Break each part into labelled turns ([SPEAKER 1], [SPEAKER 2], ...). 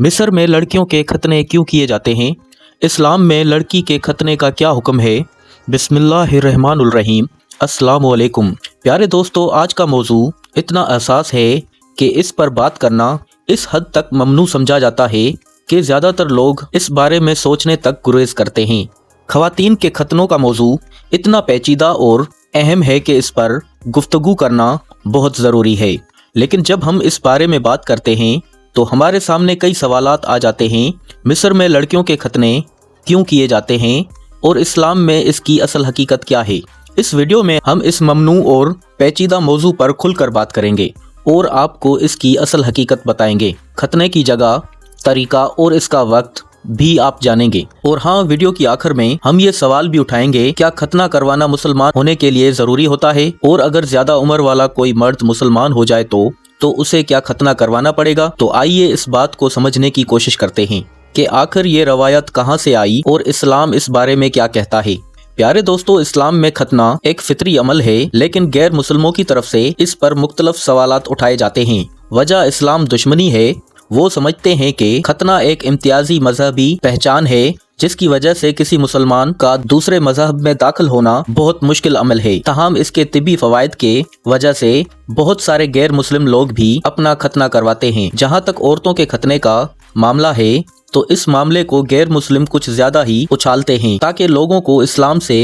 [SPEAKER 1] मिस्र में लड़कियों के खतने क्यों किए जाते हैं? इस्लाम में लड़की के खतने का क्या हुक्म है? बिस्मिल्लाहिर्रहमानुर्रहीम। अस्सलाम वालेकुम। प्यारे दोस्तों, आज का मौजू इतना एहसास है कि इस पर बात करना इस हद तक ममनू समझा जाता है कि ज़्यादातर लोग इस बारे में सोचने तक गुरेज करते हैं। ख़वातीन के खतनों का मौजू इतना पेचीदा और अहम है कि इस पर गुफ्तगू करना बहुत ज़रूरी है। लेकिन जब हम इस बारे में बात करते हैं तो हमारे सामने कई सवालात आ जाते हैं। मिस्र में लड़कियों के खतने क्यों किए जाते हैं और इस्लाम में इसकी असल हकीकत क्या है? इस वीडियो में हम इस ममनू और पेचीदा मौजू पर खुलकर बात करेंगे और आपको इसकी असल हकीकत बताएंगे। खतने की जगह, तरीका और इसका वक्त भी आप जानेंगे। और हाँ, वीडियो की आखिर में हम ये सवाल भी उठाएंगे, क्या खतना करवाना मुसलमान होने के लिए ज़रूरी होता है? और अगर ज़्यादा उम्र वाला कोई मर्द मुसलमान हो जाए तो उसे क्या खतना करवाना पड़ेगा? तो आइए इस बात को समझने की कोशिश करते हैं कि आखिर ये रवायत कहाँ से आई और इस्लाम इस बारे में क्या कहता है। प्यारे दोस्तों, इस्लाम में खतना एक फितरी अमल है, लेकिन गैर मुसलमों की तरफ से इस पर मुख्तलिफ सवालात उठाए जाते हैं। वजह इस्लाम दुश्मनी है। वो समझते हैं कि खतना एक इम्तियाजी मजहबी पहचान है, जिसकी वजह से किसी मुसलमान का दूसरे मजहब में दाखिल होना बहुत मुश्किल अमल है। तमाम इसके तिब्बी फवायद के वजह से बहुत सारे गैर मुस्लिम लोग भी अपना खतना करवाते हैं। जहाँ तक औरतों के खतने का मामला है तो इस मामले को गैर मुस्लिम कुछ ज्यादा ही उछालते हैं ताकि लोगों को इस्लाम से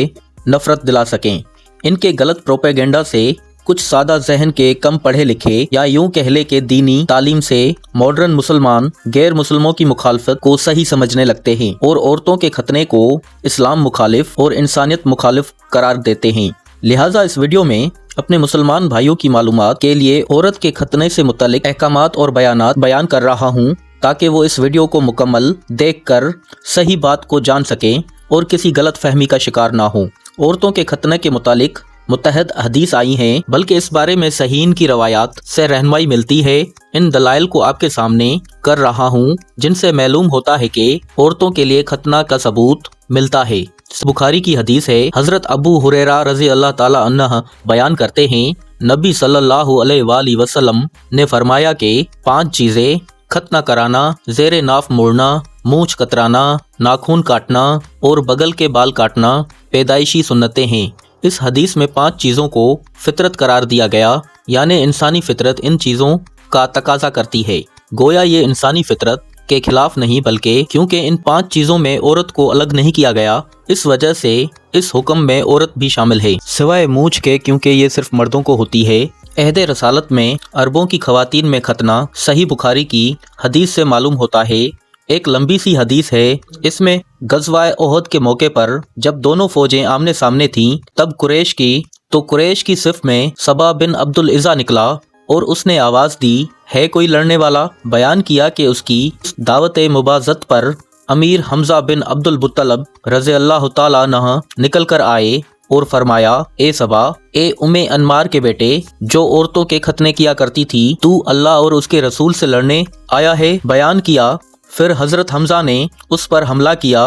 [SPEAKER 1] नफरत दिला सकें। इनके गलत प्रोपेगेंडा से कुछ सादा जहन के कम पढ़े लिखे या यूं कह ले के दीनी तालीम से मॉडर्न मुसलमान गैर मुसलमों की मुखालफत को सही समझने लगते हैं और औरतों के खतने को इस्लाम मुखालिफ और इंसानियत मुखालिफ करार देते हैं। लिहाजा इस वीडियो में अपने मुसलमान भाइयों की मालूमात के लिए औरत के खतने से मुतालिक अहकामात और बयान कर रहा हूँ, ताकि वो इस वीडियो को मुकम्मल देखकर सही बात को जान सकें और किसी गलत फहमी का शिकार ना हो। औरतों के खतने के मुतालिक मुतहद हदीस आई हैं, बल्कि इस बारे में सहीन की रवायात से रहनुमाई मिलती है। इन दलाइल को आपके सामने कर रहा हूँ, जिनसे मालूम होता है कि औरतों के लिए खतना का सबूत मिलता है। बुखारी की हदीस है। हजरत अबू हुरैरा रज़ी अल्लाह ताला अन्हु बयान करते हैं, नबी सल्लल्लाहु अलैहि वसल्लम ने फरमाया कि 5 चीज़ें खतना कराना, ज़ेरे नाफ मोड़ना, मूंछ कतराना, नाखून काटना और बगल के बाल काटना पैदाइशी सुन्नतें हैं। इस हदीस में 5 चीज़ों को फितरत करार दिया गया, यानी इंसानी फितरत इन चीज़ों का तकाजा करती है। गोया ये इंसानी फितरत के खिलाफ नहीं, बल्कि क्योंकि इन 5 चीज़ों में औरत को अलग नहीं किया गया, इस वजह से इस हुक्म में औरत भी शामिल है, सिवाय मूंछ के, क्योंकि ये सिर्फ मर्दों को होती है। अहद रसालत में अरबों की खवातीन में खतना सही बुखारी की हदीस से मालूम होता है। एक लंबी सी हदीस है। इसमें गज़वाए ओहद के मौके पर जब दोनों फौजें आमने सामने थीं, तब कुरैश की सिफ में सबा बिन अब्दुल इज़ा निकला और उसने आवाज़ दी, है कोई लड़ने वाला? बयान किया कि उसकी दावत मुबाज़त पर अमीर हमजा बिन अब्दुल मुत्तलब रज़ी अल्लाह ताला अन्हु निकल कर आए और फरमाया, ए सबा, ए उम्मे अनमार के बेटे, जो औरतों के खतने किया करती थी, तू अल्लाह और उसके रसूल से लड़ने आया है? बयान किया। फिर हजरत हमजा ने उस पर हमला किया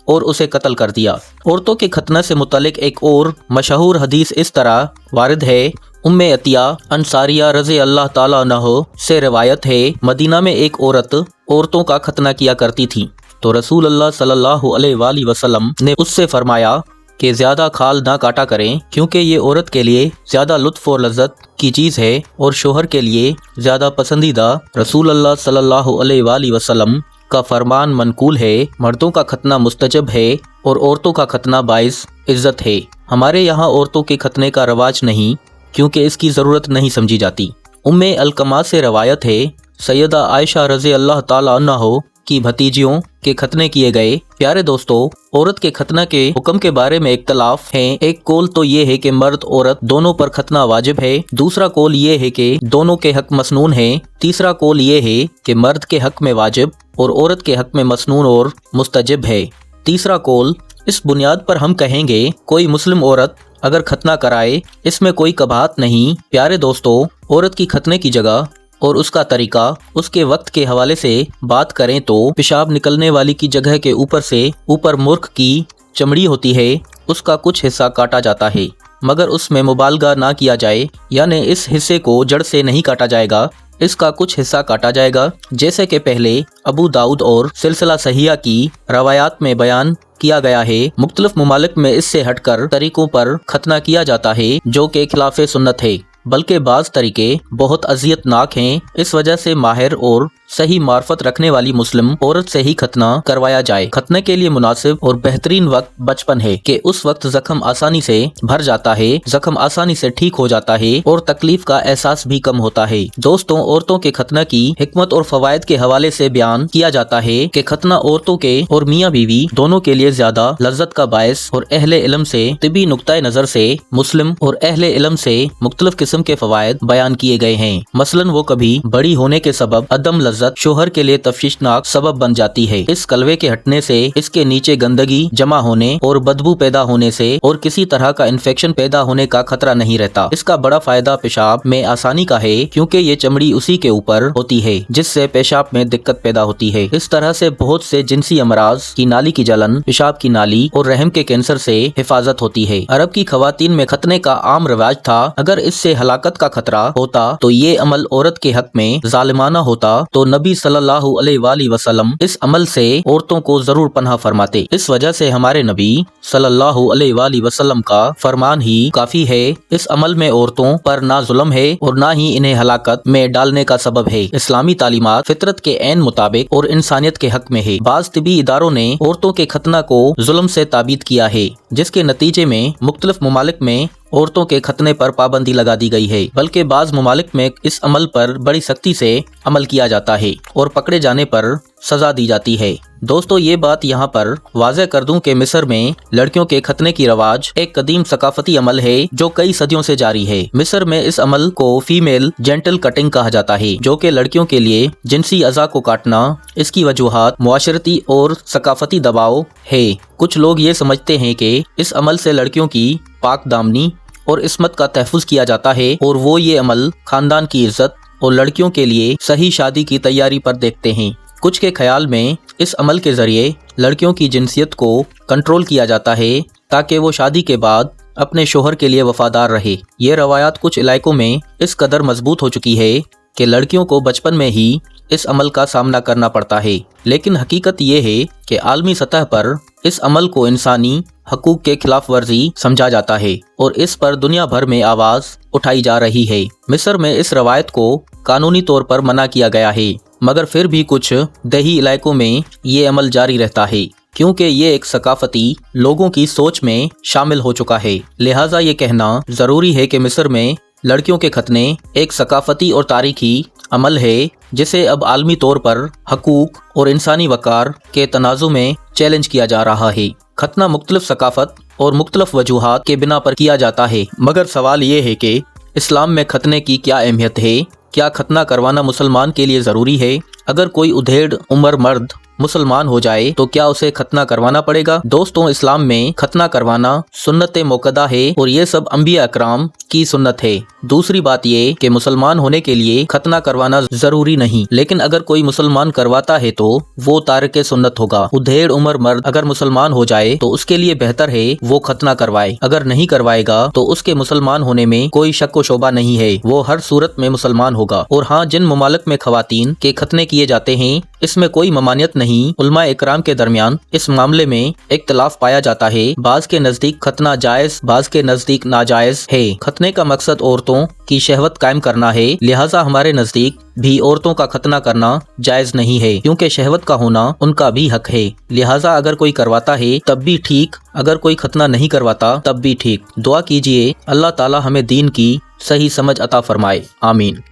[SPEAKER 1] और उसे कत्ल कर दिया। औरतों के खतना से मुतालिक एक और मशहूर हदीस इस तरह वारिद है। उम्मे अतिया अंसारिया रज़ी अल्लाह ताला अन्हु से रिवायत है, मदीना में एक औरत औरतों का खतना किया करती थी, तो रसूल अल्लाह सल्लल्लाहु अलैहि वसल्लम ने उससे फरमाया कि ज़्यादा खाल ना काटा करें, क्योंकि ये औरत के लिए ज़्यादा लुत्फ़ और लज्जत की चीज़ है और शोहर के लिए ज़्यादा पसंदीदा। रसूल अल्लाह सल्लल्लाहु अलैहि वसल्लम का फरमान मनकूल है, मर्दों का खतना मुस्तजब है और औरतों का खतना बाइस इज्जत है। हमारे यहाँ औरतों के खतने का रवाज नहीं, क्योंकि इसकी ज़रूरत नहीं समझी जाती। उम्मे अलकमा से रवायत है, सैयदा आयशा रज़ी अल्लाह ताला अन्हा की भतीजियों के खतने किए गए। प्यारे दोस्तों, औरत के खतना के हुक्म के बारे में इख्तलाफ है। एक कौल तो ये है कि मर्द औरत दोनों पर खतना वाजिब है। दूसरा कौल ये है कि दोनों के हक मसनून है। तीसरा कौल ये है कि मर्द के हक में वाजिब और औरत के हक में मसनून और मुस्तजिब है। तीसरा कौल, इस बुनियाद पर हम कहेंगे कोई मुस्लिम औरत अगर खतना कराए, इसमें कोई कबाहत नहीं। प्यारे दोस्तों, औरत की खतने की जगह और उसका तरीका, उसके वक्त के हवाले से बात करें तो पेशाब निकलने वाली की जगह के ऊपर से ऊपर मुर्ख की चमड़ी होती है, उसका कुछ हिस्सा काटा जाता है, मगर उसमें मुबालगा ना किया जाए, यानी इस हिस्से को जड़ से नहीं काटा जाएगा, इसका कुछ हिस्सा काटा जाएगा, जैसे कि पहले अबू दाऊद और सिलसिला सहीहा की रवायात में बयान किया गया है। मुख्तलिफ ममालिक में इससे हटकर तरीकों पर खतना किया जाता है जो कि खिलाफ सुन्नत है, बल्कि बाज़ तरीके बहुत अज़ियतनाक हैं। इस वजह से माहिर और सही मार्फत रखने वाली मुस्लिम औरत से ही खतना करवाया जाए। खतने के लिए मुनासिब और बेहतरीन वक्त बचपन है कि उस वक्त जख्म आसानी से भर जाता है, जख्म आसानी से ठीक हो जाता है और तकलीफ का एहसास भी कम होता है। दोस्तों, औरतों के खतना की हिकमत और फवायद के हवाले से बयान किया जाता है कि खतना औरतों के और मियाँ बीवी दोनों के लिए ज्यादा लज्जत का बायस और अहले इल्म से तिबी नुक्ता नजर से मुस्लिम और अहले इल्म से मुख्तलिफ किस्म के फवायद बयान किए गए हैं। मसलन वो कभी बड़ी होने के सबब अदम लज्जत शोहर के लिए तफ्शीशनाक सबब बन जाती है। इस कलवे के हटने से, इसके नीचे गंदगी जमा होने और बदबू पैदा होने से और किसी तरह का इन्फेक्शन पैदा होने का खतरा नहीं रहता। इसका बड़ा फायदा पेशाब में आसानी का है, क्योंकि ये चमड़ी उसी के ऊपर होती है जिससे पेशाब में दिक्कत पैदा होती है। इस तरह से बहुत से जिनसी अमराज की नाली की जलन, पेशाब की नाली और रहम के कैंसर से हिफाजत होती है। अरब की खवातीन में खतने का आम रिवाज था। अगर इससे हलाकत का खतरा होता तो ये अमल औरत के हक में जालिमाना होता, तो नबी सल्लल्लाहु अलैहि वसल्लम इस अमल से औरतों को जरूर पनाह फरमाते। इस वजह से हमारे नबी सल्लल्लाहु अलैहि वसल्लम का फरमान ही काफी है। इस अमल में औरतों पर ना जुल्म है और ना ही इन्हें हलाकत में डालने का सबब है। इस्लामी तालीमात फितरत के ऐन मुताबिक और इंसानियत के हक में है। बाज़ तिबी इदारों ने औरतों के खतना को जुल्म से ताबीद किया है, जिसके नतीजे में मुख्तलिफ ममालिक में औरतों के खतने पर पाबंदी लगा दी गई है, बल्कि बाज़ ममालिक में इस अमल पर बड़ी सख्ती से अमल किया जाता है और पकड़े जाने पर सजा दी जाती है। दोस्तों, ये बात यहाँ पर वाज़ेह कर दूं कि मिस्र में लड़कियों के खतने की रवाज एक कदीम सकाफती अमल है जो कई सदियों से जारी है। मिस्र में इस अमल को फीमेल जेंटल कटिंग कहा जाता है, जो कि लड़कियों के लिए जिनसी अज़ा को काटना। इसकी वजूहात मुआशरती और सकाफती दबाव है। कुछ लोग ये समझते हैं कि इस अमल से लड़कियों की पाक दामनी और इस्मत का तहफ़्फ़ुज़ किया जाता है और वो ये अमल खानदान की इज्जत और लड़कियों के लिए सही शादी की तैयारी पर देखते हैं। कुछ के ख्याल में इस अमल के ज़रिए लड़कियों की जिनसियत को कंट्रोल किया जाता है ताकि वो शादी के बाद अपने शोहर के लिए वफादार रहे। ये रवायात कुछ इलाकों में इस कदर मजबूत हो चुकी है कि लड़कियों को बचपन में ही इस अमल का सामना करना पड़ता है। लेकिन हकीकत ये है कि आलमी सतह पर इस अमल को इंसानी हकूक के खिलाफ वर्जी समझा जाता है और इस पर दुनिया भर में आवाज़ उठाई जा रही है। मिस्र में इस रवायत को कानूनी तौर पर मना किया गया है, मगर फिर भी कुछ देही इलाकों में ये अमल जारी रहता है, क्योंकि ये एक सकाफती लोगों की सोच में शामिल हो चुका है। लिहाजा ये कहना ज़रूरी है कि मिस्र में लड़कियों के खतने एक सकाफती और तारीखी अमल है, जिसे अब आलमी तौर पर हकूक और इंसानी वकार के तनाज़ु में चैलेंज किया जा रहा है। खतना मुख्तलिफ सकाफत और मुख्तलिफ वजूहात के बिना पर किया जाता है, मगर सवाल ये है कि इस्लाम में खतने की क्या अहमियत है? क्या खतना करवाना मुसलमान के लिए ज़रूरी है? अगर कोई उधेड़ उम्र मर्द मुसलमान हो जाए तो क्या उसे खतना करवाना पड़ेगा? दोस्तों, इस्लाम में खतना करवाना सुन्नत मुक्कदा है और ये सब अंबिया अकराम की सुन्नत है। दूसरी बात ये कि मुसलमान होने के लिए खतना करवाना जरूरी नहीं, लेकिन अगर कोई मुसलमान करवाता है तो वो तारिक सुन्नत होगा। उधेड़ उम्र मर्द अगर मुसलमान हो जाए तो उसके लिए बेहतर है वो खतना करवाए। अगर नहीं करवाएगा तो उसके मुसलमान होने में कोई शक व शोबा नहीं है, वो हर सूरत में मुसलमान होगा। और हाँ, जिन ममालिक में खवातीन के खतने किए जाते हैं इसमें कोई ममानियत नहीं। उलमा इकराम के दरमियान इस मामले में इख्तिलाफ पाया जाता है। बाज के नजदीक खतना जायज, बाज के नजदीक नाजायज है। खतने का मकसद औरतों की शहवत कायम करना है, लिहाजा हमारे नजदीक भी औरतों का खतना करना जायज नहीं है, क्योंकि शहवत का होना उनका भी हक है। लिहाजा अगर कोई करवाता है तब भी ठीक, अगर कोई खतना नहीं करवाता तब भी ठीक। दुआ कीजिए अल्लाह ताला हमें दीन की सही समझ अता फरमाए। आमीन।